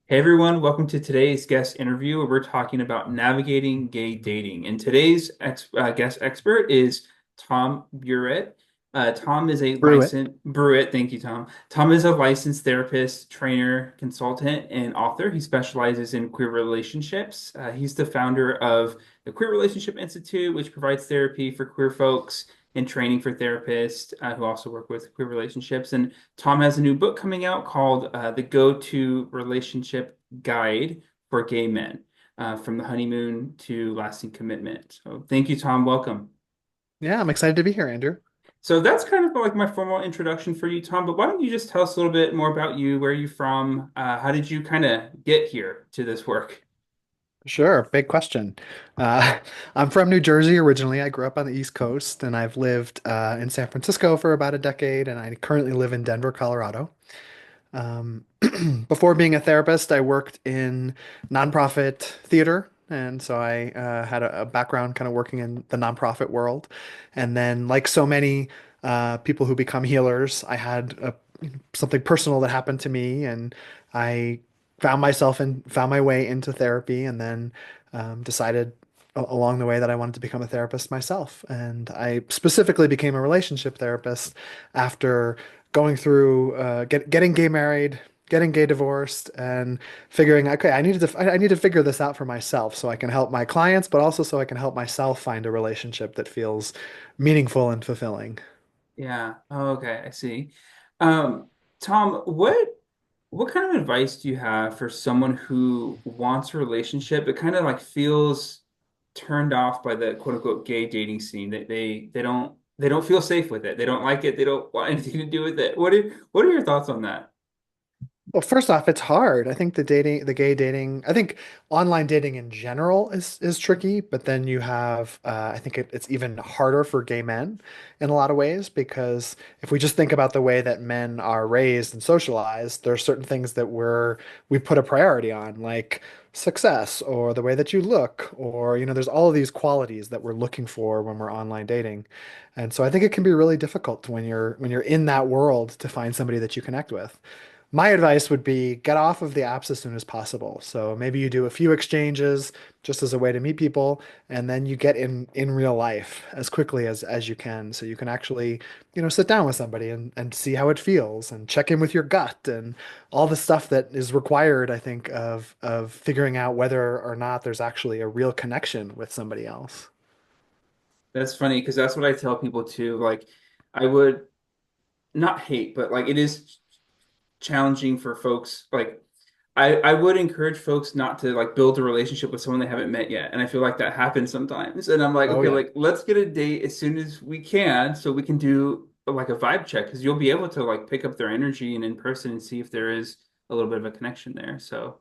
Hey everyone, welcome to today's guest interview where we're talking about navigating gay dating. And today's guest expert is Tom Bruett. Tom is a Bruett. licensed Bruett, thank you, Tom. Tom is a licensed therapist, trainer, consultant, and author. He specializes in queer relationships. He's the founder of the Queer Relationship Institute, which provides therapy for queer folks and training for therapists who also work with queer relationships. And Tom has a new book coming out called The Go-To Relationship Guide for Gay Men, from the honeymoon to lasting commitment. So thank you, Tom. Welcome. Yeah, I'm excited to be here, Andrew. So that's kind of like my formal introduction for you, Tom. But why don't you just tell us a little bit more about you? Where are you from? How did you kind of get here to this work? Sure, big question. Uh, I'm from New Jersey originally. I grew up on the East Coast, and I've lived in San Francisco for about a decade, and I currently live in Denver, Colorado. Um, Before being a therapist, I worked in nonprofit theater, and so I had a background kind of working in the nonprofit world. And then, like so many people who become healers, I had something personal that happened to me, and I found my way into therapy, and then decided along the way that I wanted to become a therapist myself. And I specifically became a relationship therapist after going through getting gay married, getting gay divorced, and figuring, okay, I need to figure this out for myself so I can help my clients, but also so I can help myself find a relationship that feels meaningful and fulfilling. Yeah. Oh, okay. I see. Um, Tom, what kind of advice do you have for someone who wants a relationship but kind of like feels turned off by the quote unquote gay dating scene? That they don't feel safe with it. They don't like it. They don't want anything to do with it. What are your thoughts on that? Well, first off, it's hard. I think the gay dating, I think online dating in general is tricky, but then you have, I think it's even harder for gay men in a lot of ways because if we just think about the way that men are raised and socialized, there are certain things that we put a priority on, like success or the way that you look, or there's all of these qualities that we're looking for when we're online dating, and so I think it can be really difficult when you're in that world to find somebody that you connect with. My advice would be get off of the apps as soon as possible. So maybe you do a few exchanges just as a way to meet people, and then you get in real life as quickly as you can, so you can actually, sit down with somebody and see how it feels and check in with your gut and all the stuff that is required, I think, of figuring out whether or not there's actually a real connection with somebody else. That's funny because that's what I tell people too. Like, I would not hate, but like it is challenging for folks. Like, I would encourage folks not to like build a relationship with someone they haven't met yet. And I feel like that happens sometimes. And I'm like, Oh okay, yeah. like let's get a date as soon as we can so we can do like a vibe check because you'll be able to like pick up their energy and in person and see if there is a little bit of a connection there. So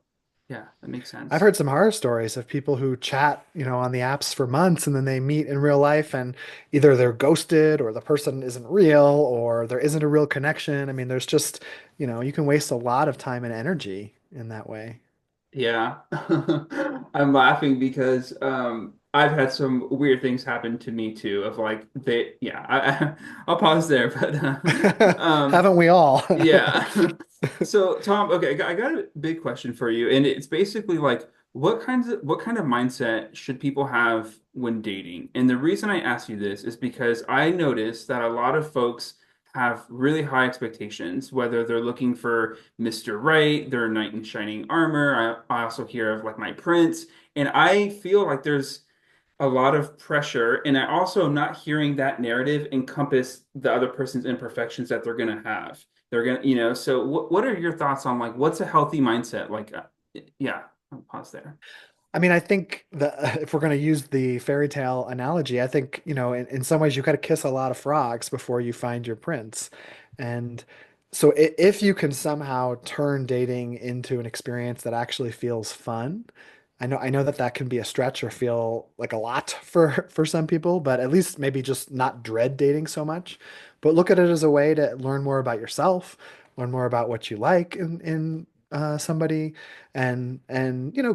yeah, that makes I've sense. heard some horror stories of people who chat, on the apps for months and then they meet in real life and either they're ghosted or the person isn't real or there isn't a real connection. I mean, there's just, you can waste a lot of time and energy in that way. Yeah. I'm laughing because I've had some weird things happen to me too of like they yeah, I'll pause there but Haven't we all? yeah. So Tom, okay, I got a big question for you and it's basically like what kind of mindset should people have when dating? And the reason I ask you this is because I noticed that a lot of folks have really high expectations, whether they're looking for Mr. Right, their knight in shining armor. I also hear of like my prince, and I feel like there's a lot of pressure, and I also am not hearing that narrative encompass the other person's imperfections that they're gonna have. They're gonna, so what are your thoughts on like what's a healthy mindset? Like, yeah, I'll pause there. I mean, I think that if we're going to use the fairy tale analogy, I think, in some ways you got to kiss a lot of frogs before you find your prince. And so if you can somehow turn dating into an experience that actually feels fun, I know that that can be a stretch or feel like a lot for some people, but at least maybe just not dread dating so much. But look at it as a way to learn more about yourself, learn more about what you like in somebody and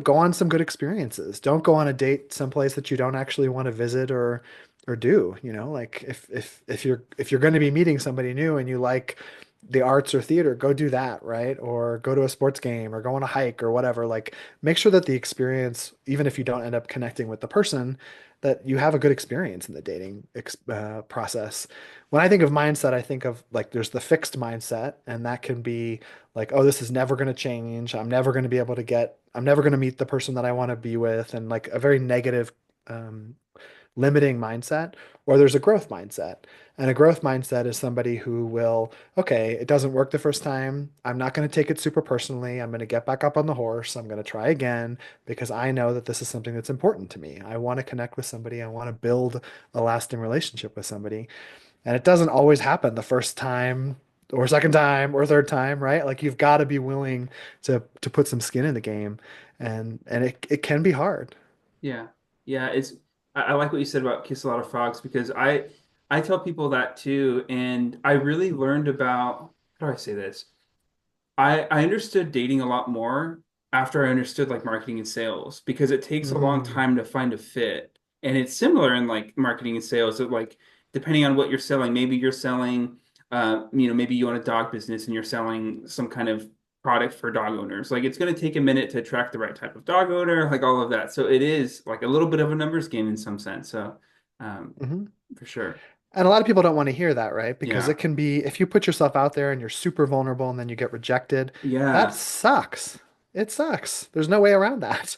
go on some good experiences. Don't go on a date someplace that you don't actually want to visit or do, like if you're going to be meeting somebody new and you like the arts or theater, go do that, right? Or go to a sports game or go on a hike or whatever. Like make sure that the experience, even if you don't end up connecting with the person, that you have a good experience in the dating process. When I think of mindset, I think of like there's the fixed mindset, and that can be like, oh, this is never going to change. I'm never going to meet the person that I want to be with, and like a very negative um, limiting mindset, or there's a growth mindset. And a growth mindset is somebody who will, okay, it doesn't work the first time. I'm not going to take it super personally. I'm going to get back up on the horse. I'm going to try again because I know that this is something that's important to me. I want to connect with somebody. I want to build a lasting relationship with somebody. And it doesn't always happen the first time or second time or third time, right? Like you've got to be willing to put some skin in the game. And it can be hard. Yeah. Yeah, I like what you said about kiss a lot of frogs because I tell people that too, and I really learned about how do I say this? I understood dating a lot more after I understood like marketing and sales because it takes a long Mm, time to find a fit. And it's similar in like marketing and sales. That like depending on what you're selling, maybe you're selling maybe you own a dog business and you're selling some kind of product for dog owners. Like it's going to take a minute to attract the right type of dog owner, like all of that. So it is like a little bit of a numbers game in some sense. So um, mhm. for sure. And a lot of people don't want to hear that, right? Because Yeah. it can be, if you put yourself out there and you're super vulnerable and then you get rejected, that Yeah. sucks. It sucks. There's no way around that.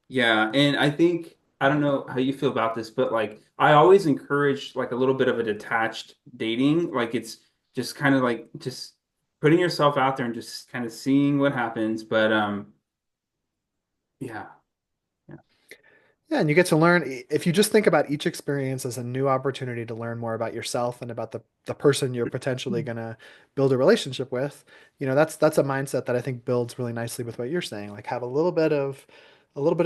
Yeah, and I think I don't know how you feel about this, but like I always encourage like a little bit of a detached dating. Like it's just kind of like just putting yourself out there and just kind of seeing what happens. But yeah, yeah. Yeah, and you get to learn if you just think about each experience as a new opportunity to learn more about yourself and about the person you're potentially going to build a relationship with, that's a mindset that I think builds really nicely with what you're saying. Like have a little bit of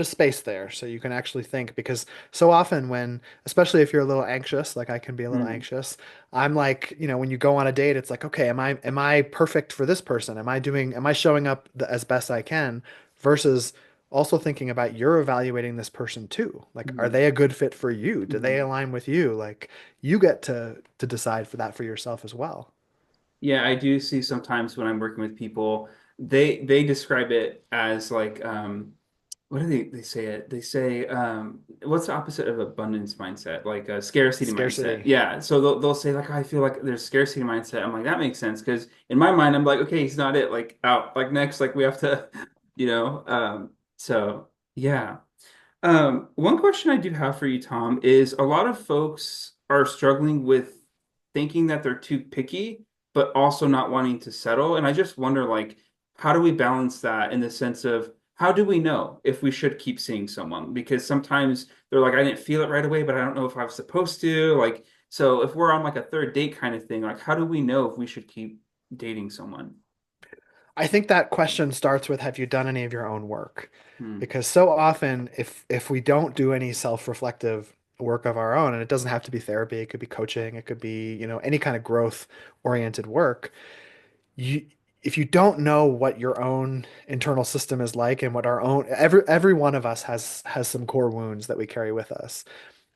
space there so you can actually think because so often when especially if you're a little anxious, like I can be a little Mm, anxious, I'm like, when you go on a date, it's like, okay, am I perfect for this person? Am I showing up as best I can versus also thinking about you're evaluating this person too. Like, are mm, they a good fit for you? Do they mm. align with you? Like, you get to decide for that for yourself as well. Yeah, I do see sometimes when I'm working with people, they describe it as like what do they say it? They say what's the opposite of abundance mindset? Like a scarcity mindset. Scarcity. Yeah. So they'll say like I feel like there's scarcity mindset. I'm like that makes sense because in my mind I'm like okay, he's not it. Like out. Like next like we have to so yeah. One question I do have for you, Tom, is a lot of folks are struggling with thinking that they're too picky, but also not wanting to settle. And I just wonder, like, how do we balance that in the sense of how do we know if we should keep seeing someone? Because sometimes they're like, I didn't feel it right away, but I don't know if I was supposed to. Like, so if we're on like a third date kind of thing, like, how do we know if we should keep dating someone? I think that question starts with have you done any of your own work? Hmm. Because so often if we don't do any self-reflective work of our own, and it doesn't have to be therapy, it could be coaching, it could be, any kind of growth oriented work, you if you don't know what your own internal system is like and what our own every one of us has some core wounds that we carry with us.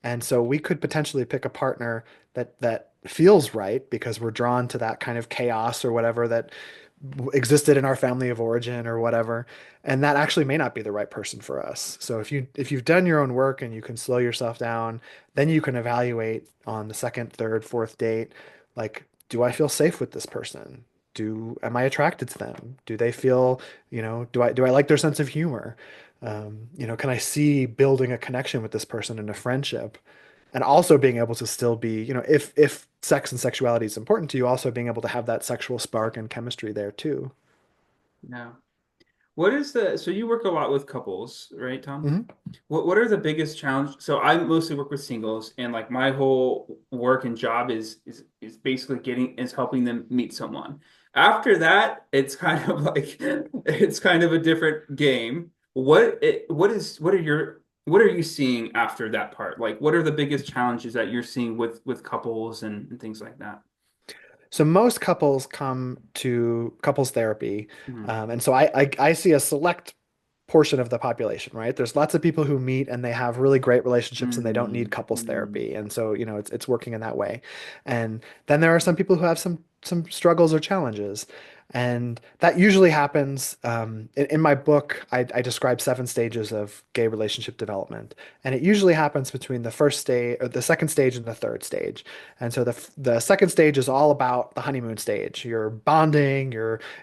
And so we could potentially pick a partner that feels right because we're drawn to that kind of chaos or whatever that existed in our family of origin or whatever. And that actually may not be the right person for us. So if you've done your own work and you can slow yourself down, then you can evaluate on the second, third, fourth date, like, do I feel safe with this person? Am I attracted to them? Do they feel, do I like their sense of humor? Can I see building a connection with this person in a friendship? And also being able to still be, if sex and sexuality is important to you, also being able to have that sexual spark and chemistry there too. Yeah. What is the so you work a lot with couples, right, Tom? Hmm. What are the biggest challenge? So I mostly work with singles, and like my whole work and job is basically helping them meet someone. After that, it's kind of like it's kind of a different game. What are you seeing after that part? Like what are the biggest challenges that you're seeing with couples and things like that? So most couples come to couples therapy, Hmm. and so I see a select portion of the population, right? There's lots of people who meet and they have really great relationships and they don't need Mm, couples mm, therapy, and so it's working in that way. And then there are some people who have some some struggles or challenges. And that usually happens in my book. I describe 7 stages of gay relationship development, and it usually happens between the first stage or the second stage and the third stage. And so the second stage is all about the honeymoon stage. You're bonding,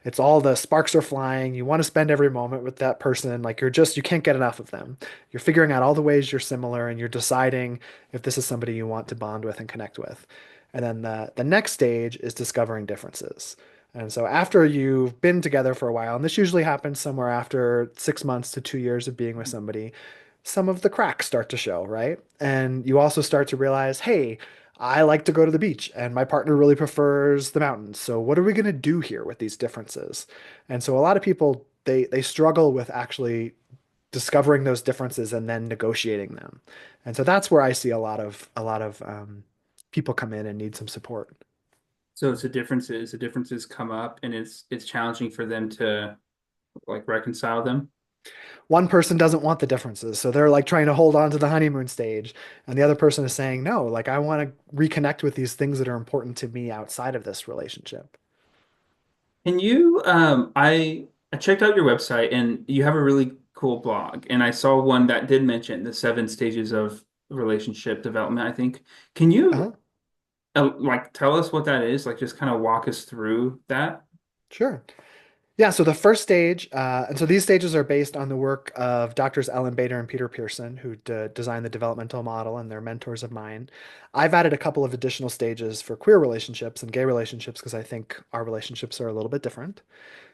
it's all the sparks are flying. You want to spend every moment with that person. Like you can't get enough of them. You're figuring out all the ways you're similar, and you're deciding if this is somebody you want to bond with and connect with. And then the next stage is discovering differences. And so after you've been together for a while, and this usually happens somewhere after 6 months to 2 years of being with somebody, some of the cracks start to show, right? And you also start to realize, hey, I like to go to the beach and my partner really prefers the mountains. So what are we going to do here with these differences? And so a lot of people they struggle with actually discovering those differences and then negotiating them. And so that's where I see a lot of people come in and need some support. So it's the differences come up and it's challenging for them to like reconcile them. One person doesn't want the differences, so they're like trying to hold on to the honeymoon stage, and the other person is saying, no, like I want to reconnect with these things that are important to me outside of this relationship. Can you I checked out your website and you have a really cool blog and I saw one that did mention the 7 stages of relationship development, I think. Can Uh-huh. you like tell us what that is? Like just kind of walk us through that? Sure. Yeah, so the first stage, and so these stages are based on the work of doctors Ellen Bader and Peter Pearson, who designed the developmental model, and they're mentors of mine. I've added a couple of additional stages for queer relationships and gay relationships because I think our relationships are a little bit different.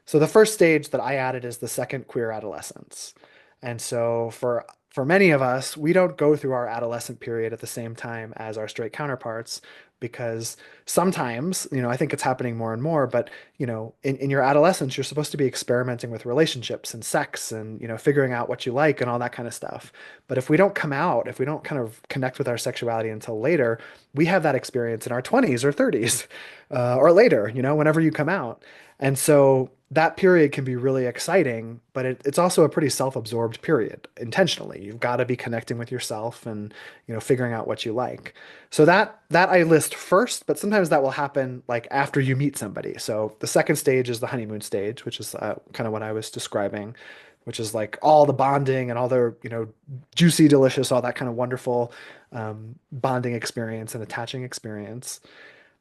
So the first stage that I added is the second queer adolescence. And so for many of us, we don't go through our adolescent period at the same time as our straight counterparts because sometimes, I think it's happening more and more, but in your adolescence, you're supposed to be experimenting with relationships and sex and, figuring out what you like and all that kind of stuff. But if we don't come out, if we don't kind of connect with our sexuality until later, we have that experience in our 20s or 30s, or later, whenever you come out. And so that period can be really exciting, but it's also a pretty self-absorbed period intentionally. You've got to be connecting with yourself and, figuring out what you like. So that I list first, but sometimes that will happen like after you meet somebody. So the second stage is the honeymoon stage, which is kind of what I was describing, which is like all the bonding and all the, juicy, delicious, all that kind of wonderful bonding experience and attaching experience.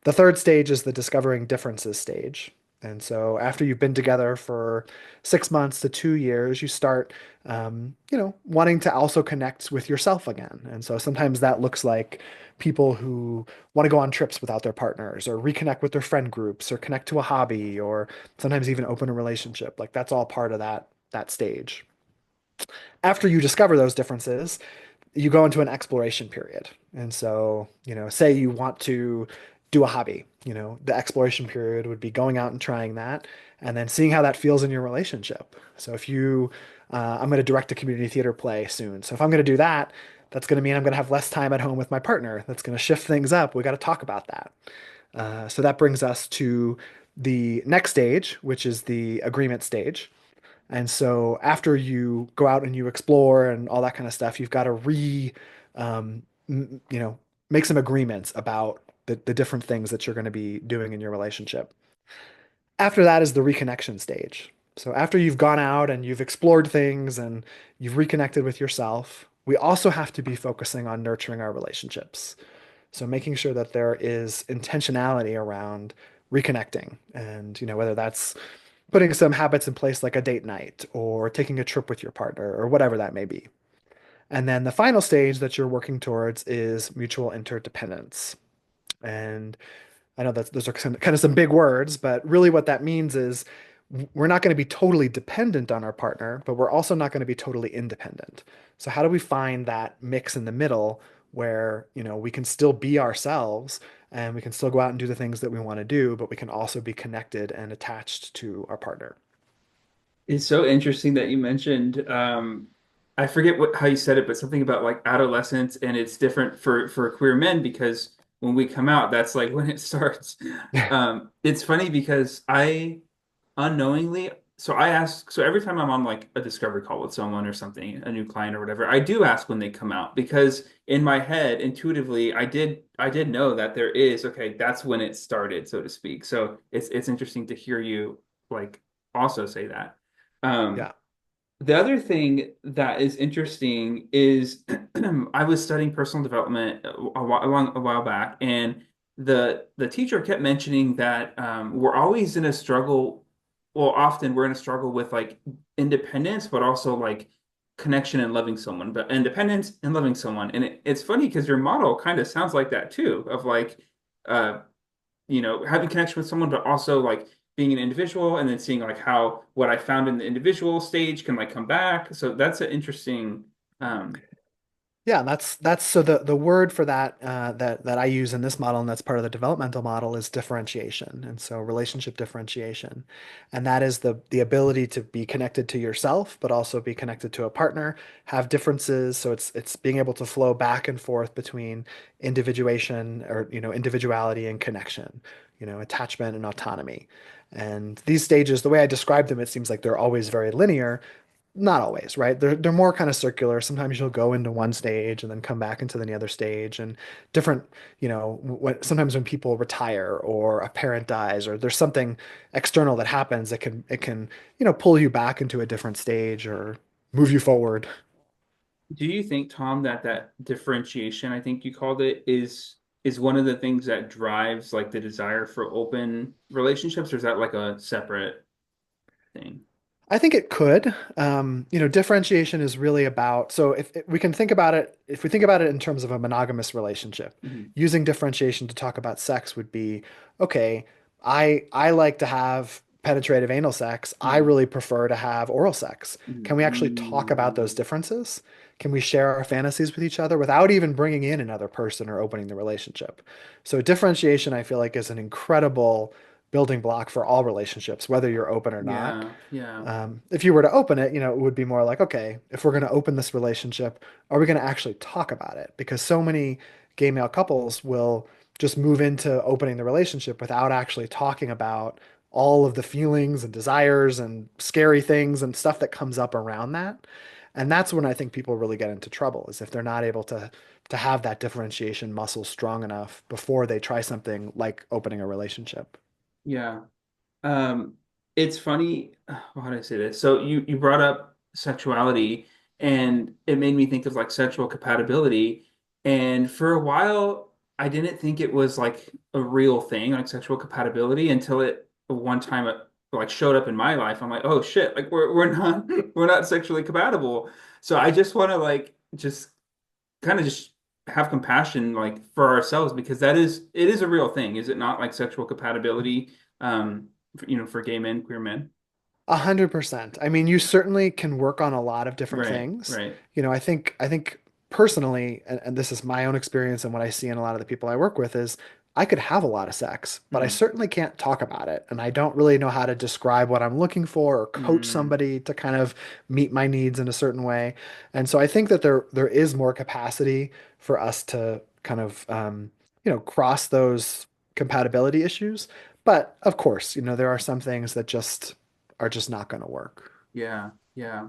The third stage is the discovering differences stage. And so after you've been together for 6 months to 2 years, you start, wanting to also connect with yourself again. And so sometimes that looks like people who want to go on trips without their partners or reconnect with their friend groups or connect to a hobby or sometimes even open a relationship. Like that's all part of that stage. After you discover those differences, you go into an exploration period. And so, say you want to do a hobby, the exploration period would be going out and trying that and then seeing how that feels in your relationship. So I'm going to direct a community theater play soon. So if I'm going to do that, that's going to mean I'm going to have less time at home with my partner. That's going to shift things up. We got to talk about that. So that brings us to the next stage, which is the agreement stage. And so after you go out and you explore and all that kind of stuff, you've got to um, you know, make some agreements about the different things that you're going to be doing in your relationship. After that is the reconnection stage. So after you've gone out and you've explored things and you've reconnected with yourself, we also have to be focusing on nurturing our relationships. So making sure that there is intentionality around reconnecting and, whether that's putting some habits in place like a date night or taking a trip with your partner or whatever that may be. And then the final stage that you're working towards is mutual interdependence. And I know that those are kind of some big words, but really what that means is we're not going to be totally dependent on our partner, but we're also not going to be totally independent. So how do we find that mix in the middle where, we can still be ourselves and we can still go out and do the things that we want to do, but we can also be connected and attached to our partner? It's so interesting that you mentioned I forget how you said it, but something about like adolescence and it's different for queer men because when we come out, that's like when it starts. It's funny because I unknowingly so I ask, so every time I'm on like a discovery call with someone or something, a new client or whatever, I do ask when they come out because in my head, intuitively, I did know that there is, okay, that's when it started, so to speak. So it's interesting to hear you like also say that. Um, Yeah. the other thing that is interesting is I was studying personal development a while back, and the teacher kept mentioning that we're always in a struggle. Well, often we're in a struggle with like independence, but also like connection and loving someone, but independence and loving someone. And it's funny because your model kind of sounds like that too, of like uh, having connection with someone, but also like being an individual and then seeing like how what I found in the individual stage can like come back. So that's an interesting um Yeah, that's so the word for that that I use in this model and that's part of the developmental model is differentiation. And so relationship differentiation. And that is the ability to be connected to yourself, but also be connected to a partner, have differences. So it's being able to flow back and forth between individuation or individuality and connection, attachment and autonomy. And these stages, the way I describe them, it seems like they're always very linear, not always, right? They're more kind of circular. Sometimes you'll go into one stage and then come back into the other stage and different, sometimes when people retire or a parent dies or there's something external that happens, it can, pull you back into a different stage or move you forward. do you think, Tom, that that differentiation, I think you called it, is one of the things that drives like the desire for open relationships, or is that like a separate thing? I think it could. Differentiation is really about, so if we can think about it, if we think about it in terms of a monogamous relationship, Hmm. using differentiation to talk about sex would be, okay, I like to have penetrative anal sex. I Hmm. really prefer to have oral sex. Can we actually talk about those Hmm. differences? Can we share our fantasies with each other without even bringing in another person or opening the relationship? So differentiation, I feel like, is an incredible building block for all relationships, whether you're open or not. Yeah, yeah. If you were to open it, it would be more like, okay, if we're going to open this relationship, are we going to actually talk about it? Because so many gay male couples will just move into opening the relationship without actually talking about all of the feelings and desires and scary things and stuff that comes up around that. And that's when I think people really get into trouble, is if they're not able to have that differentiation muscle strong enough before they try something like opening a relationship. Yeah. Um, it's funny, how do I say this? So you brought up sexuality and it made me think of like sexual compatibility. And for a while, I didn't think it was like a real thing, like sexual compatibility, until it one time it like showed up in my life. I'm like, oh shit, like we're not we're not sexually compatible. So I just want to like just kind of just have compassion like for ourselves because it is a real thing, is it not? Like sexual compatibility, for gay men, queer men. 100%. I mean, you certainly can work on a lot of different Right, things. right. I think personally, and this is my own experience and what I see in a lot of the people I work with is I could have a lot of sex, but I Mm, certainly can't talk about it. And I don't really know how to describe what I'm looking for or coach mm, somebody to kind of meet my needs in a certain way. And so I think that there is more capacity for us to kind of cross those compatibility issues. But of course, there are some things that just not going to work. yeah, yeah.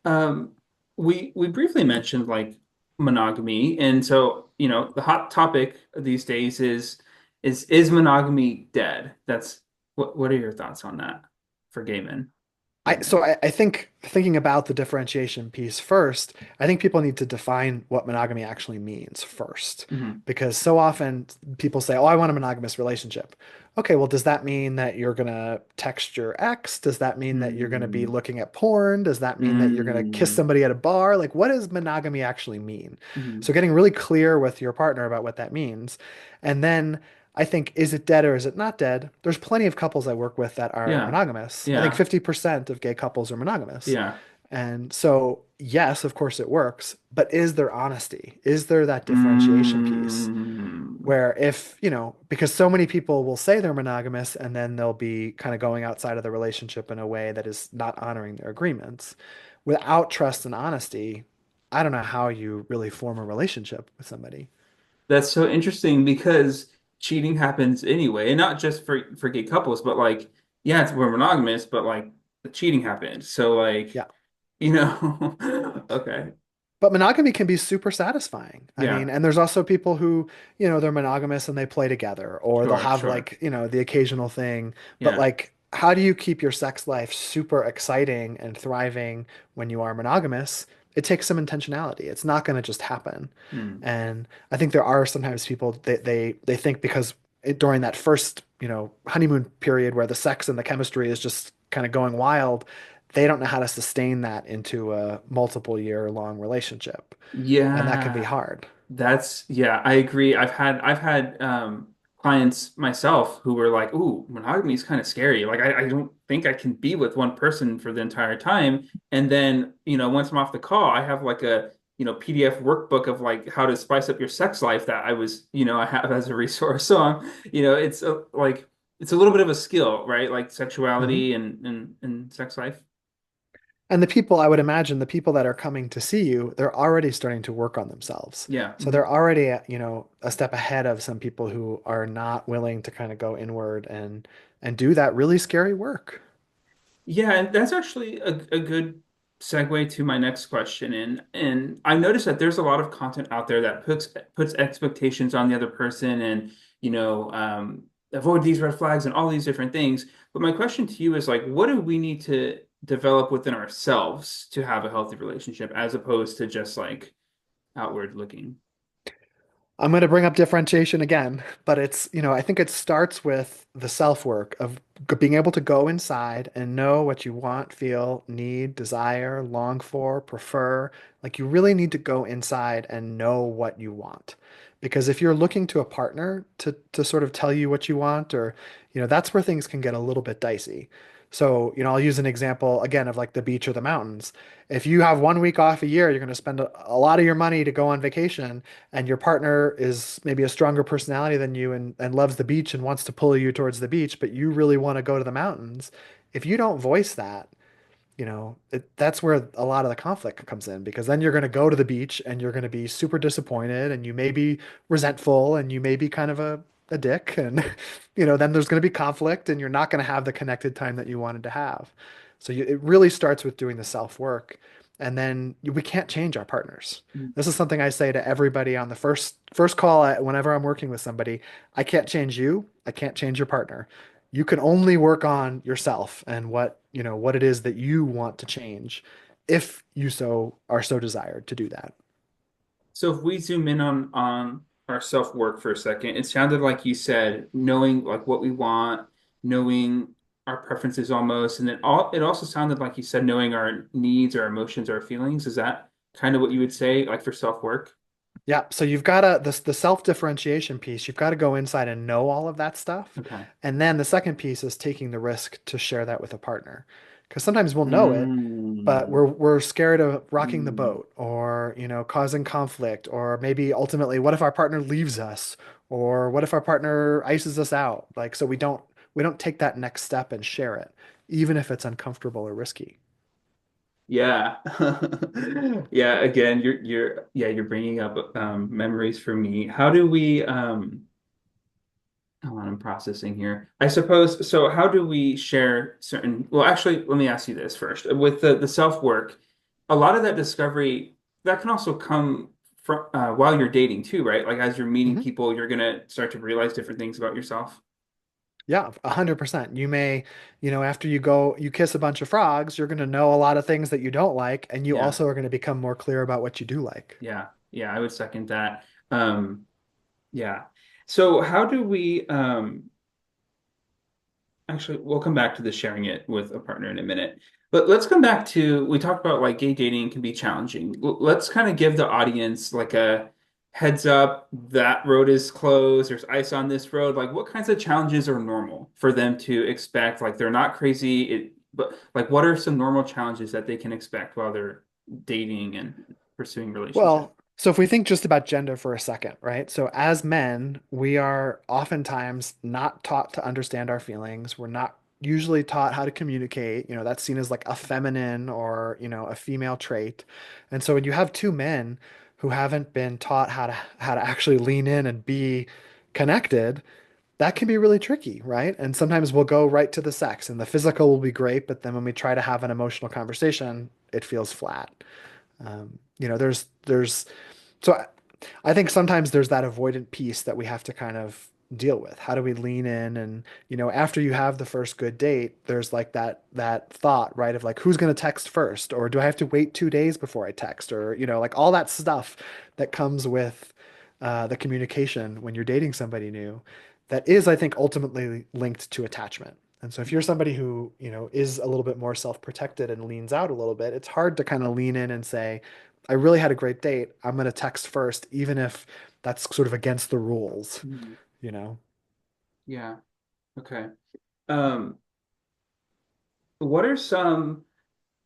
Um, we briefly mentioned like monogamy, and so the hot topic these days is monogamy dead? That's what are your thoughts on that for gay men, queer I men? so I think thinking about the differentiation piece first, I think people need to define what monogamy actually means first. Hmm. Because so often people say, "Oh, I want a monogamous relationship." Okay, well, does that mean that you're gonna text your ex? Does that mean that you're gonna be Mm, looking at porn? Does that mean that you're gonna kiss mm, somebody at a bar? Like, what does monogamy actually mean? mm. So getting really clear with your partner about what that means. And then I think, is it dead or is it not dead? There's plenty of couples I work with that are Yeah, monogamous. I think yeah, 50% of gay couples are monogamous. yeah. And so, yes, of course it works, but is there honesty? Is there that differentiation piece Mm. where if, because so many people will say they're monogamous and then they'll be kind of going outside of the relationship in a way that is not honoring their agreements. Without trust and honesty, I don't know how you really form a relationship with somebody. That's so interesting because cheating happens anyway, and not just for gay couples, but like, yeah, we're monogamous, but like cheating happened. So like, Yeah. okay. But monogamy can be super satisfying. I Yeah, mean, and there's also people who, they're monogamous and they play together, or they'll sure, have sure. like, the occasional thing. But Yeah. like, how do you keep your sex life super exciting and thriving when you are monogamous? It takes some intentionality. It's not going to just happen. Hmm. And I think there are sometimes people they think because during that first, honeymoon period where the sex and the chemistry is just kind of going wild, they don't know how to sustain that into a multiple year long relationship. And that can be Yeah. hard. Yeah, I agree. I've had clients myself who were like, "Ooh, monogamy is kind of scary. Like I don't think I can be with one person for the entire time." And then, once I'm off the call, I have like a, PDF workbook of like how to spice up your sex life that I have as a resource. So, it's like it's a little bit of a skill, right? Like Mhm. sexuality and sex life. And the people, I would imagine, the people that are coming to see you, they're already starting to work on themselves. Yeah. So they're already, a step ahead of some people who are not willing to kind of go inward and do that really scary work. Yeah, and that's actually a good segue to my next question. And I've noticed that there's a lot of content out there that puts expectations on the other person and, avoid these red flags and all these different things. But my question to you is like, what do we need to develop within ourselves to have a healthy relationship as opposed to just like outward looking? I'm going to bring up differentiation again, but it's, I think it starts with the self-work of being able to go inside and know what you want, feel, need, desire, long for, prefer. Like you really need to go inside and know what you want. Because if you're looking to a partner to sort of tell you what you want, or, that's where things can get a little bit dicey. So, I'll use an example again of like the beach or the mountains. If you have 1 week off a year, you're going to spend a lot of your money to go on vacation and your partner is maybe a stronger personality than you and loves the beach and wants to pull you towards the beach, but you really want to go to the mountains, if you don't voice that, that's where a lot of the conflict comes in because then you're going to go to the beach and you're going to be super disappointed and you may be resentful and you may be kind of a dick and then there's going to be conflict and you're not going to have the connected time that you wanted to have. So it really starts with doing the self work and then we can't change our partners. This is something I say to everybody on the first call whenever I'm working with somebody. I can't change you. I can't change your partner. You can only work on yourself and what it is that you want to change if you are so desired to do that. So if we zoom in on our self-work for a second, it sounded like you said knowing like what we want, knowing our preferences almost, and then it also sounded like you said knowing our needs, our emotions, our feelings. Is that kind of what you would say like for self-work? Yeah, so you've got to the self-differentiation piece, you've got to go inside and know all of that stuff. Okay. And then the second piece is taking the risk to share that with a partner. Because sometimes we'll know it, but Mm, we're scared of rocking the mm. boat or, causing conflict or maybe ultimately what if our partner leaves us or what if our partner ices us out? Like so we don't take that next step and share it, even if it's uncomfortable or risky. Yeah. Yeah, again, you're bringing up memories for me. How do we hold on, I'm processing here. I suppose, so how do we share well, actually, let me ask you this first. With the self-work, a lot of that discovery that can also come from while you're dating too, right? Like as you're meeting Mhm. people, you're gonna start to realize different things about yourself. Yeah, 100%. You may, after you kiss a bunch of frogs, you're going to know a lot of things that you don't like, and you Yeah, also are going to become more clear about what you do like. yeah, yeah, I would second that. Yeah. So how do we actually, we'll come back to the sharing it with a partner in a minute. But let's come back to, we talked about like gay dating can be challenging. Let's kind of give the audience like a heads up that road is closed, there's ice on this road. Like what kinds of challenges are normal for them to expect? Like they're not crazy, but like what are some normal challenges that they can expect while they're dating and pursuing relationship? Well, so if we think just about gender for a second, right? So as men, we are oftentimes not taught to understand our feelings. We're not usually taught how to communicate. That's seen as like a feminine or, a female trait. And so when you have two men who haven't been taught how to actually lean in and be connected, that can be really tricky, right? And sometimes we'll go right to the sex and the physical will be great, but then when we try to have an emotional conversation, it feels flat. There's so I think sometimes there's that avoidant piece that we have to kind of deal with. How do we lean in? And, after you have the first good date, there's like that thought, right? Of like, who's going to text first? Or do I have to wait 2 days before I text? Or, like all that stuff that comes with the communication when you're dating somebody new that is, I think, ultimately linked to attachment. And so if you're somebody who, is a little bit more self-protected and leans out a little bit, it's hard to kind of lean in and say, I really had a great date. I'm going to text first, even if that's sort of against the rules, Mhm. you know? Yeah. Okay. Um, what are some,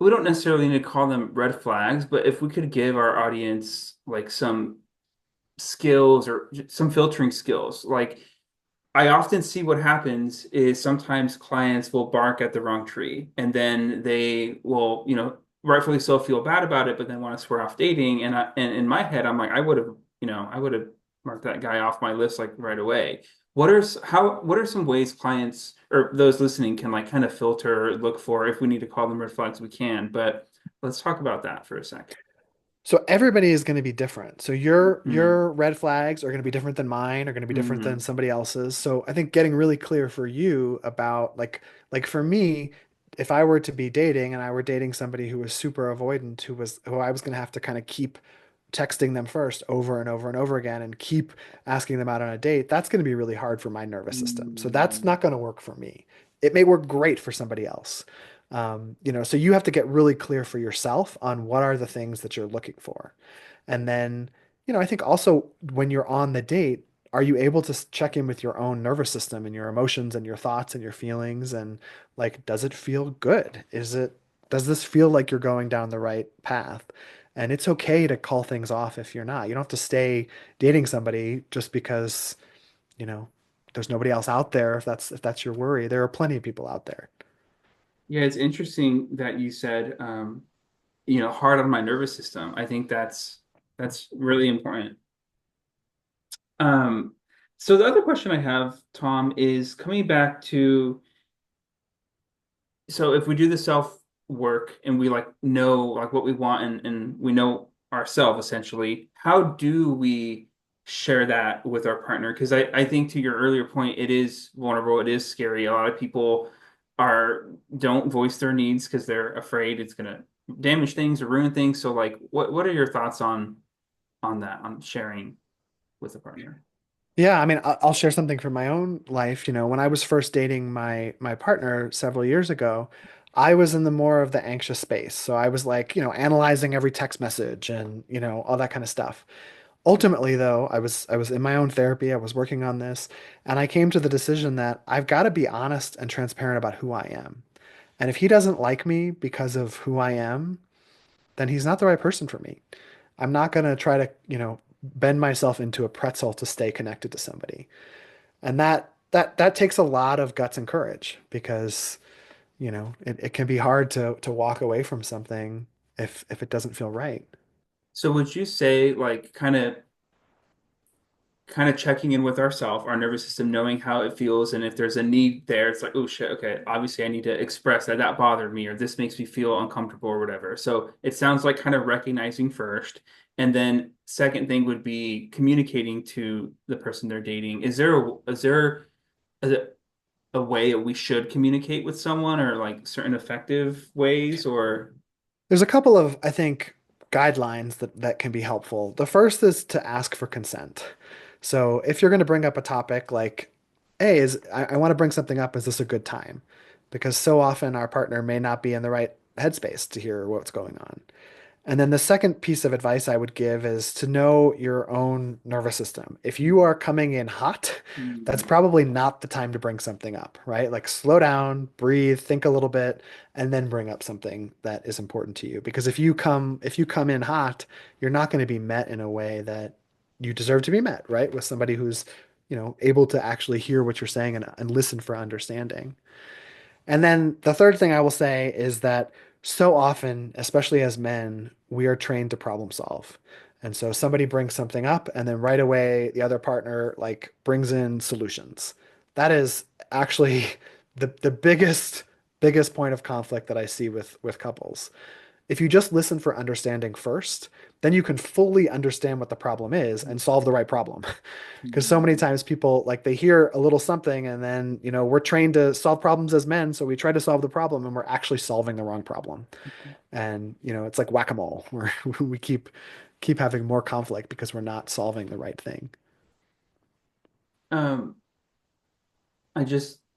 we don't necessarily need to call them red flags, but if we could give our audience like some skills or some filtering skills, like I often see what happens is sometimes clients will bark at the wrong tree and then they will, rightfully so feel bad about it, but then want to swear off dating. And in my head, I'm like, I would have marked that guy off my list like right away. What are some ways clients or those listening can like kind of filter, look for if we need to call them red flags, we can. But let's talk about that for a second. So everybody is going to be different. So your Mm, your red flags are going to be different than mine, are going to be different than mm, somebody else's. So I think getting really clear for you about like for me, if I were to be dating and I were dating somebody who was super avoidant, who I was going to have to kind of keep texting them first over and over and over again and keep asking them out on a date, that's going to be really hard for my nervous system. So that's mm, not going to work for me. It may work great for somebody else. So you have to get really clear for yourself on what are the things that you're looking for. And then, I think also when you're on the date, are you able to check in with your own nervous system and your emotions and your thoughts and your feelings? And like, does it feel good? Does this feel like you're going down the right path? And it's okay to call things off if you're not. You don't have to stay dating somebody just because, you know, there's nobody else out there if that's your worry. There are plenty of people out there. Yeah, it's interesting that you said, hard on my nervous system. I think that's really important. Um, so the other question I have, Tom, is coming back to, so if we do the self work and we like know like what we want and we know ourselves essentially, how do we share that with our partner? Because I think to your earlier point, it is vulnerable, it is scary. A lot of people are don't voice their needs because they're afraid it's gonna damage things or ruin things. So like what are your thoughts on that, on sharing with a partner? Yeah, I mean, I'll share something from my own life. When I was first dating my partner several years ago, I was in the more of the anxious space. So I was like, analyzing every text message and, all that kind of stuff. Ultimately, though, I was in my own therapy. I was working on this, and I came to the decision that I've got to be honest and transparent about who I am. And if he doesn't like me because of who I am, then he's not the right person for me. I'm not going to try to, bend myself into a pretzel to stay connected to somebody. And that takes a lot of guts and courage because, it can be hard to walk away from something if it doesn't feel right. So would you say like kind of checking in with ourselves, our nervous system, knowing how it feels, and if there's a need there, it's like, oh shit, okay, obviously I need to express that that bothered me, or this makes me feel uncomfortable, or whatever. So it sounds like kind of recognizing first, and then second thing would be communicating to the person they're dating. Is there a way that we should communicate with someone, or like certain effective ways, or There's a couple of, I think, guidelines that can be helpful. The first is to ask for consent. So if you're going to bring up a topic like, hey, I want to bring something up, is this a good time? Because so often our partner may not be in the right headspace to hear what's going on. And then the second piece of advice I would give is to know your own nervous system. If you are coming in hot, that's mm, probably not the time to bring something up, right? Like slow down, breathe, think a little bit, and then bring up something that is important to you. Because if you come in hot, you're not going to be met in a way that you deserve to be met, right? With somebody who's, able to actually hear what you're saying and listen for understanding. And then the third thing I will say is that so often, especially as men, we are trained to problem solve. And so somebody brings something up, and then right away the other partner like brings in solutions. that is actually the biggest point of conflict that I see with couples. If you just listen for understanding first, then you can fully understand what the problem is and solve the right problem. Because so many Mhm. times people like they hear a little something and then, we're trained to solve problems as men, so we try to solve the problem and we're actually solving the wrong problem. And, it's like whack-a-mole where we keep having more conflict because we're not solving the right thing. Um,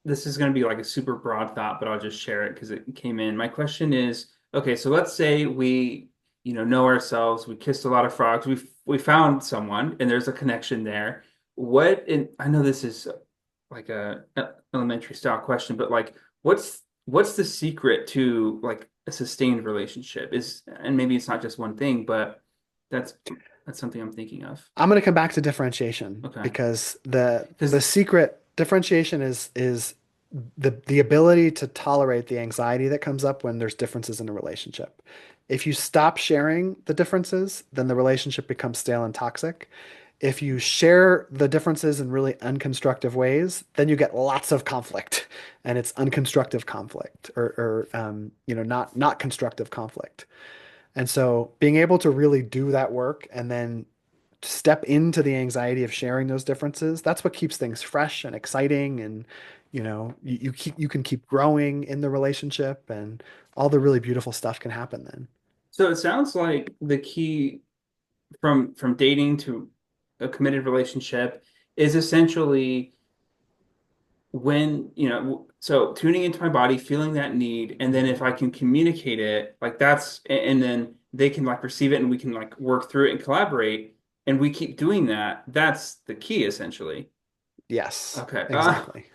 this is going to be like a super broad thought, but I'll just share it because it came in. My question is, okay, so let's say we, know ourselves, we kissed a lot of frogs, we found someone and there's a connection there. And I know this is like a elementary style question, but like what's the secret to like a sustained relationship? And maybe it's not just one thing, but that's that's something I'm thinking of. I'm going to come back to differentiation Okay. because the Because secret differentiation is the ability to tolerate the anxiety that comes up when there's differences in a relationship. If you stop sharing the differences, then the relationship becomes stale and toxic. If you share the differences in really unconstructive ways, then you get lots of conflict, and it's unconstructive conflict or not constructive conflict. And so being able to really do that work and then step into the anxiety of sharing those differences, that's what keeps things fresh and exciting. And, you can keep growing in the relationship and all the really beautiful stuff can happen then. so it sounds like the key from dating to a committed relationship is essentially when, so tuning into my body, feeling that need, and then if I can communicate it, like and then they can like receive it and we can like work through it and collaborate, and we keep doing that, that's the key essentially. Yes, Okay. exactly.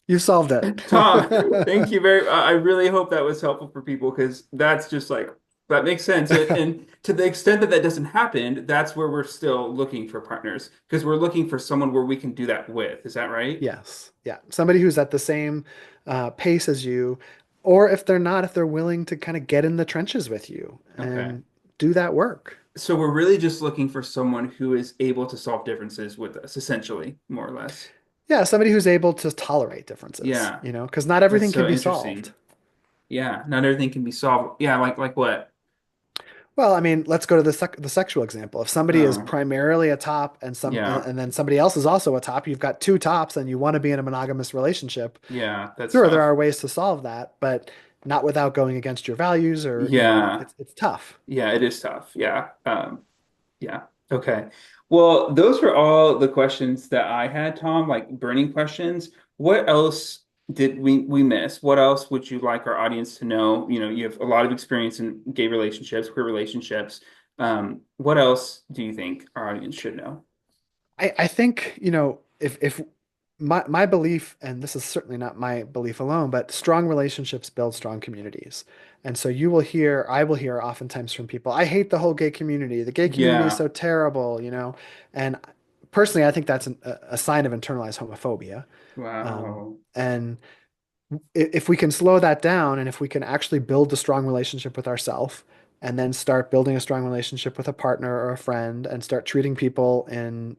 You solved it. Tom, thank you I really hope that was helpful for people because that's just like that makes sense. And to the extent that that doesn't happen, that's where we're still looking for partners because we're looking for someone where we can do that with. Is that right? Yes. Yeah. Somebody who's at the same pace as you, or if they're not, if they're willing to kind of get in the trenches with you Okay. and do that work. So we're really just looking for someone who is able to solve differences with us, essentially, more or less. Yeah, somebody who's able to tolerate differences, Yeah, because not that's everything can so be solved. interesting. Yeah, not everything can be solved. Yeah, like what? Well, I mean, let's go to the sexual example. If somebody is Oh, primarily a top yeah, and then somebody else is also a top, you've got two tops and you want to be in a monogamous relationship. yeah, that's Sure, there tough. are ways to solve that, but not without going against your values or, Yeah, it's tough. yeah, it is tough. Yeah. Yeah. Okay. Well, those were all the questions that I had, Tom, like burning questions. What else did we miss? What else would you like our audience to know? You have a lot of experience in gay relationships, queer relationships. What else do you think our audience should know? I think, if my belief, and this is certainly not my belief alone, but strong relationships build strong communities. And so I will hear oftentimes from people, I hate the whole gay community. The gay community is Yeah. so terrible. And personally, I think that's a sign of internalized homophobia. Wow. And if we can slow that down and if we can actually build a strong relationship with ourselves and then start building a strong relationship with a partner or a friend and start treating people in,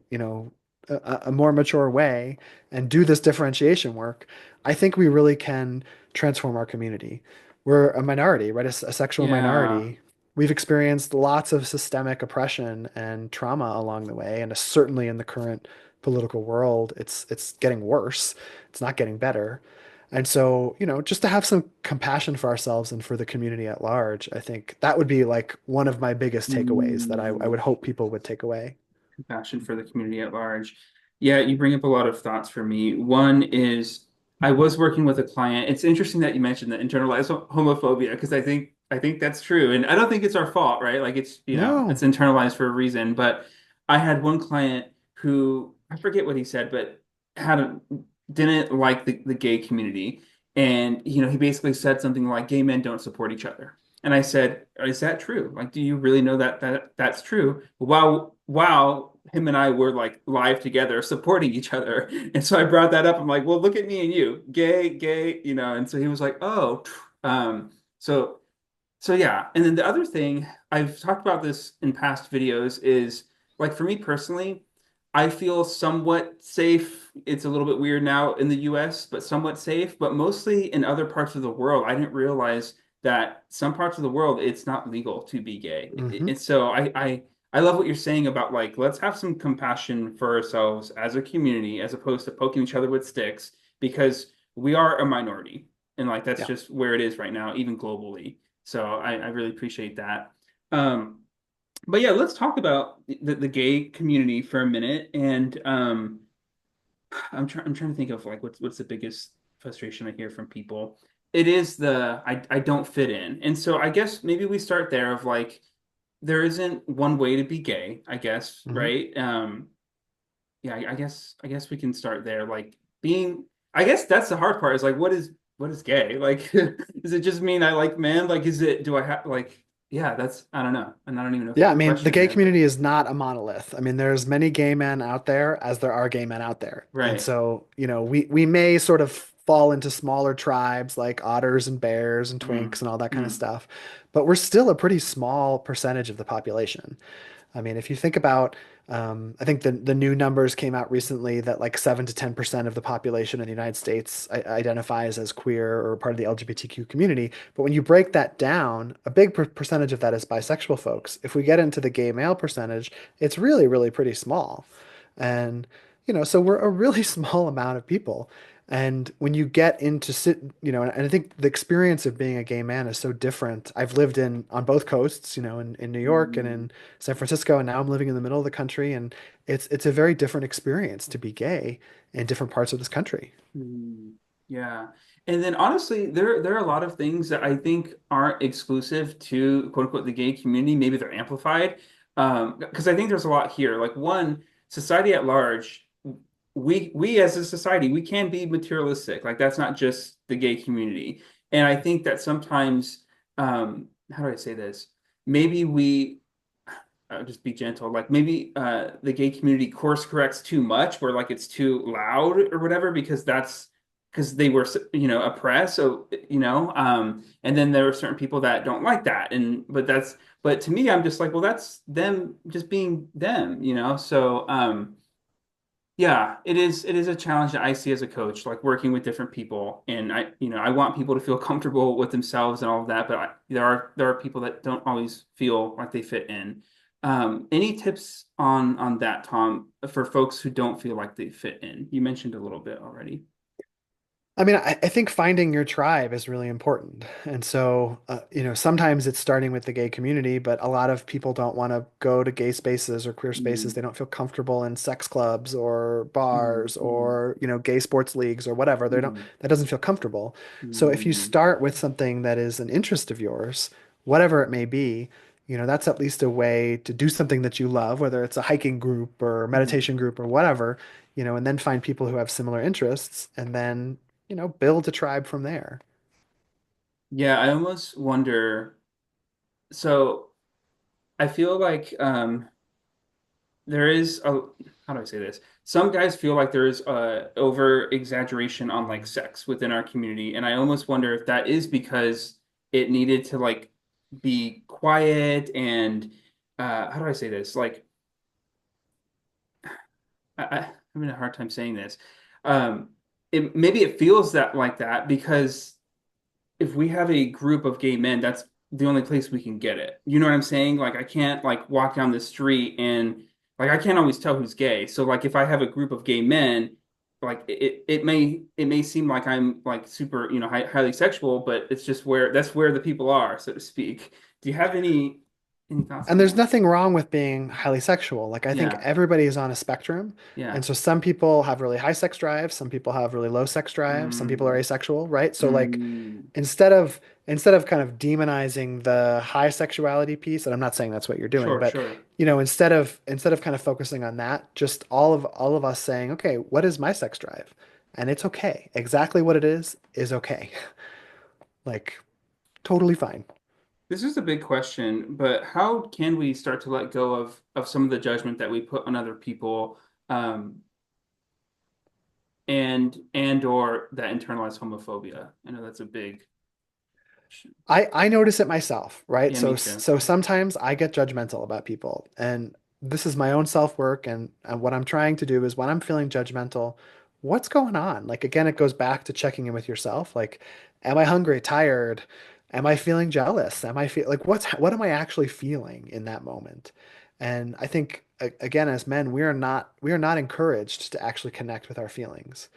a more mature way and do this differentiation work, I think we really can transform our community. We're a minority, right? A sexual Yeah. minority. We've experienced lots of systemic oppression and trauma along the way, and certainly in the current political world, it's getting worse. It's not getting better. And so, just to have some compassion for ourselves and for the community at large, I think that would be like one of my biggest takeaways that I Mm. would hope people would take away. Compassion for the community at large. Yeah, you bring up a lot of thoughts for me. One is I was working with a client. It's interesting that you mentioned the internalized homophobia because I think that's true. And I don't think it's our fault, right? Like it's No. internalized for a reason. But I had one client who I forget what he said, but had a, didn't like the gay community. And he basically said something like gay men don't support each other. And I said, "Is that true? Like, do you really know that's true?" Wow, him and I were like live together, supporting each other. And so I brought that up. I'm like, "Well, look at me and you, gay." And so he was like, "Oh." Um, so so yeah. And then the other thing I've talked about this in past videos is like for me personally. I feel somewhat safe. It's a little bit weird now in the US, but somewhat safe. But mostly in other parts of the world, I didn't realize that some parts of the world it's not legal to be gay. Hmm. And so I love what you're saying about like let's have some compassion for ourselves as a community as opposed to poking each other with sticks because we are a minority. And like that's Yeah. just where it is right now, even globally. So I really appreciate that. Um, but yeah, let's talk about the gay community for a minute. And I'm trying to think of like what's the biggest frustration I hear from people. It is the I don't fit in. And so I guess maybe we start there of like there isn't one way to be gay, I guess, Hmm. right? Yeah, I guess we can start there. Like being I guess that's the hard part is like what is gay? Like does it just mean I like men? Like is it do I have like yeah, that's I don't know. And I don't even know if Yeah, there's I a mean, the question gay there, but community is not a monolith. I mean, there's many gay men out there as there are gay men out there. And right. so, we may sort of fall into smaller tribes like otters and bears and Mm, twinks and all that kind of mm, stuff, but we're still a pretty small percentage of the population. I mean, if you think about, I think the new numbers came out recently that like 7 to 10% of the population in the United States identifies as queer or part of the LGBTQ community. But when you break that down, a big percentage of that is bisexual folks. If we get into the gay male percentage, it's really, really pretty small. And, so we're a really small amount of people. And when you get into and I think the experience of being a gay man is so different. I've lived on both coasts, in New York and mm. in San Francisco, and now I'm living in the middle of the country, and it's a very different experience to be gay in different parts of this country. Mm, yeah. And then honestly, there are a lot of things that I think aren't exclusive to quote unquote the gay community. Maybe they're amplified. Because I think there's a lot here. Like one, society at large, we as a society, we can be materialistic. Like that's not just the gay community. And I think that sometimes, how do I say this? Maybe we just be gentle. Like maybe the gay community course corrects too much, where like it's too loud or whatever, because that's because they were oppressed. So and then there are certain people that don't like that, and but to me, I'm just like, well, that's them just being them, So yeah, it is a challenge that I see as a coach, like working with different people, and I want people to feel comfortable with themselves and all of that, but there are people that don't always feel like they fit in. Any tips on that, Tom, for folks who don't feel like they fit in? You mentioned a little bit already. I mean, I think finding your tribe is really important. And so, sometimes it's starting with the gay community, but a lot of people don't want to go to gay spaces or queer spaces. Mm, They don't feel comfortable in sex clubs or mm, bars mm, or, gay sports leagues or whatever. mm, That doesn't feel comfortable. So if you mm, start with something that is an interest of yours, whatever it may be, that's at least a way to do something that you love, whether it's a hiking group or mm. meditation group or whatever, and then find people who have similar interests and then build a tribe from there. Yeah, I almost wonder. So I feel like there is a how do I say this? Some guys feel like there's a over exaggeration on like sex within our community, and I almost wonder if that is because it needed to like be quiet and how do I say this? Like I'm having a hard time saying this. Um, maybe it feels that like that because if we have a group of gay men, that's the only place we can get it. You know what I'm saying? Like I can't like walk down the street and like I can't always tell who's gay. So like if I have a group of gay men, like it may seem like I'm like super, highly sexual, but it's just where that's where the people are, so to speak. Do you have any thoughts And on there's that? nothing wrong with being highly sexual. Like, I think Yeah. everybody is on a spectrum. Yeah. And so some people have really high sex drive, some people have really low sex drive, some people are Mm, asexual, right? So like mm, instead of kind of demonizing the high sexuality piece, and I'm not saying that's what you're doing, sure, but sure. instead of kind of focusing on that, just all of us saying, okay, what is my sex drive? And it's okay. Exactly what it is okay. Like totally fine. This is a big question, but how can we start to let go of some of the judgment that we put on other people, um, and or that internalized homophobia? I know that's a big question. I notice it myself, right? Yeah, me So too. so sometimes I get judgmental about people, and this is my own self-work, and what I'm trying to do is when I'm feeling judgmental, what's going on? Like again, it goes back to checking in with yourself. Like, am I hungry, tired? Am I feeling jealous? Am I feel like what am I actually feeling in that moment? And I think again, as men, we are not encouraged to actually connect with our feelings.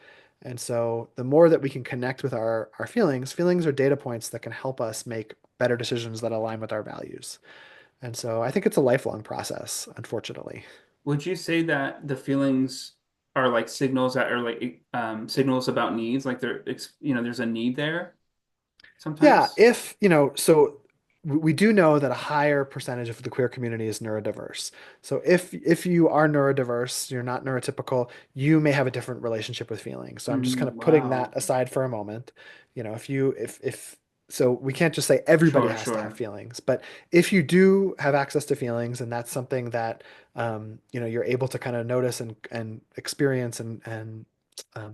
And so the more that we can connect with our feelings are data points that can help us make better decisions that align with our values. And so I think it's a lifelong process, unfortunately. Would you say that the feelings are like signals that are like signals about needs, like there's a need there Yeah, sometimes? if, so we do know that a higher percentage of the queer community is neurodiverse. So if you are neurodiverse, you're not neurotypical, you may have a different relationship with feelings. So I'm just kind Mm, of putting that wow. aside for a moment. If so we can't just say everybody Sure, has to have sure. feelings, but if you do have access to feelings and that's something that you're able to kind of notice and experience and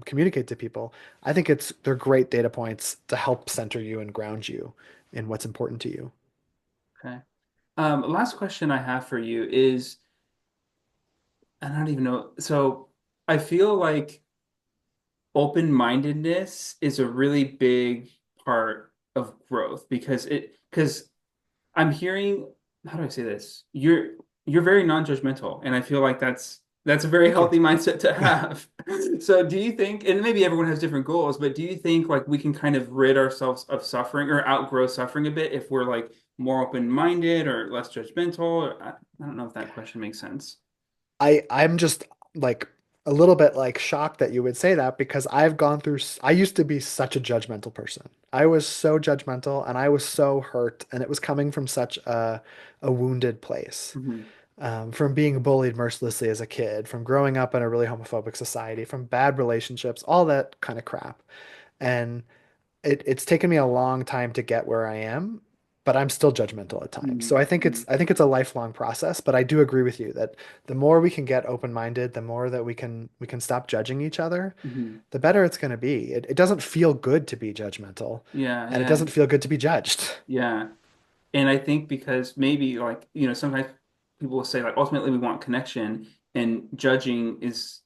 communicate to people, I think they're great data points to help center you and ground you in what's important to you. Okay. Last question I have for you is, I don't even know. So I feel like open-mindedness is a really big part of growth because I'm hearing, how do I say this? You're very non-judgmental, and I feel like that's a very Thank you. healthy mindset to have. So do you think, and maybe everyone has different goals, but do you think like we can kind of rid ourselves of suffering or outgrow suffering a bit if we're like more open-minded or less judgmental? I don't know if that question makes sense. I'm just like a little bit like shocked that you would say that because I've gone through I used to be such a judgmental person. I was so judgmental and I was so hurt and it was coming from such a wounded place. Hmm. From being bullied mercilessly as a kid, from growing up in a really homophobic society, from bad relationships, all that kind of crap. And it's taken me a long time to get where I am, but I'm still judgmental at times. So Hmm. I think it's a lifelong process, but I do agree with you that the more we can get open-minded, the more that we can stop judging each other, Hmm. the better it's going to be. It doesn't feel good to be judgmental, Yeah, and it yeah, doesn't feel good to be judged. yeah. And I think because maybe like, sometimes people will say like ultimately we want connection and judging is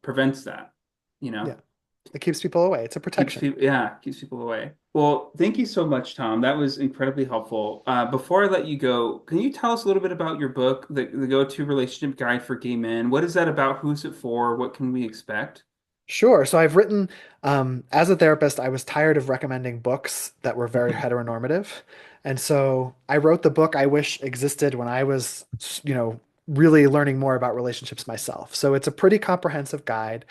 prevents that, you know? Yeah. It keeps people away. It's a Keeps protection. people, yeah, keeps people away. Well, thank you so much, Tom. That was incredibly helpful. Before I let you go, can you tell us a little bit about your book, the Go-To Relationship Guide for Gay Men? What is that about? Who's it for? What can we expect? Sure. So I've written, as a therapist, I was tired of recommending books that were very heteronormative. And so I wrote the book I wish existed when I was, really learning more about relationships myself. So it's a pretty comprehensive guide.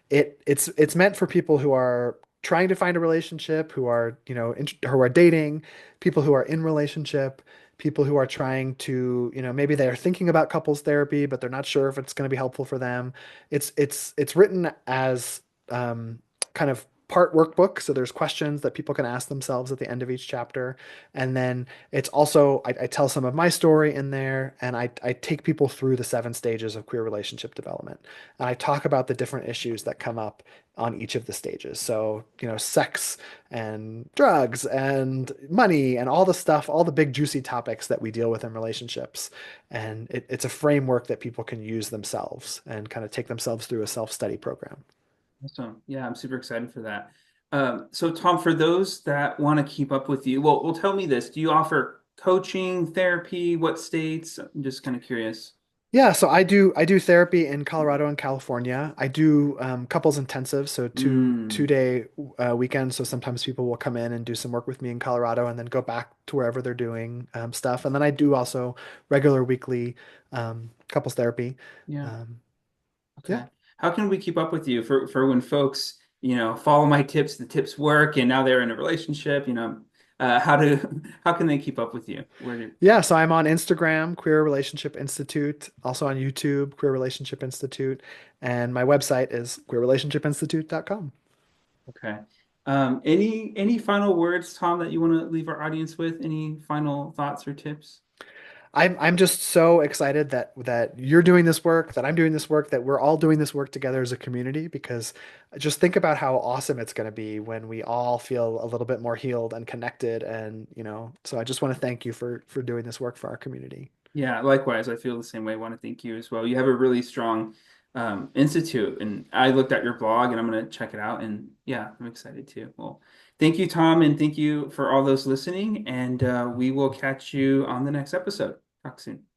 It's meant for people who are trying to find a relationship, who are, who are dating, people who are in relationship, people who are trying to, maybe they're thinking about couples therapy, but they're not sure if it's going to be helpful for them. It's written as kind of part workbook, so there's questions that people can ask themselves at the end of each chapter, and then it's also I tell some of my story in there, and I take people through the 7 stages of queer relationship development, and I talk about the different issues that come up on each of the stages. So sex and drugs and money and all the stuff, all the big juicy topics that we deal with in relationships. And it's a framework that people can use themselves and kind of take themselves through a self-study program. Awesome. Yeah, I'm super excited for that. So Tom, for those that want to keep up with you, well, tell me this. Do you offer coaching, therapy? What states? I'm just kind of curious. Yeah, so I do therapy in Colorado and California. I do couples intensive, so two Mm, day weekends. So sometimes people will come in and do some work with me in Colorado, and then go back to wherever they're doing stuff. And then I do also regular weekly couples therapy. yeah. Um, yeah. Okay. How can we keep up with you for when folks, follow my tips, the tips work, and now they're in a relationship, how can they keep up with you? Where do Yeah, so I'm on Instagram, Queer Relationship Institute, also on YouTube, Queer Relationship Institute, and my website is queerrelationshipinstitute.com. Okay. Any final words, Tom, that you want to leave our audience with? Any final thoughts or tips? I'm just so excited that you're doing this work, that I'm doing this work, that we're all doing this work together as a community, because just think about how awesome it's going to be when we all feel a little bit more healed and connected, and so I just want to thank you for doing this work for our community. Yeah, likewise. I feel the same way. I want to thank you as well. You have a really strong institute, and I looked at your blog, and I'm going to check it out. And yeah, I'm excited too. Well, thank you, Tom, and thank you for all those listening. And we will catch you on the next episode. Talk soon.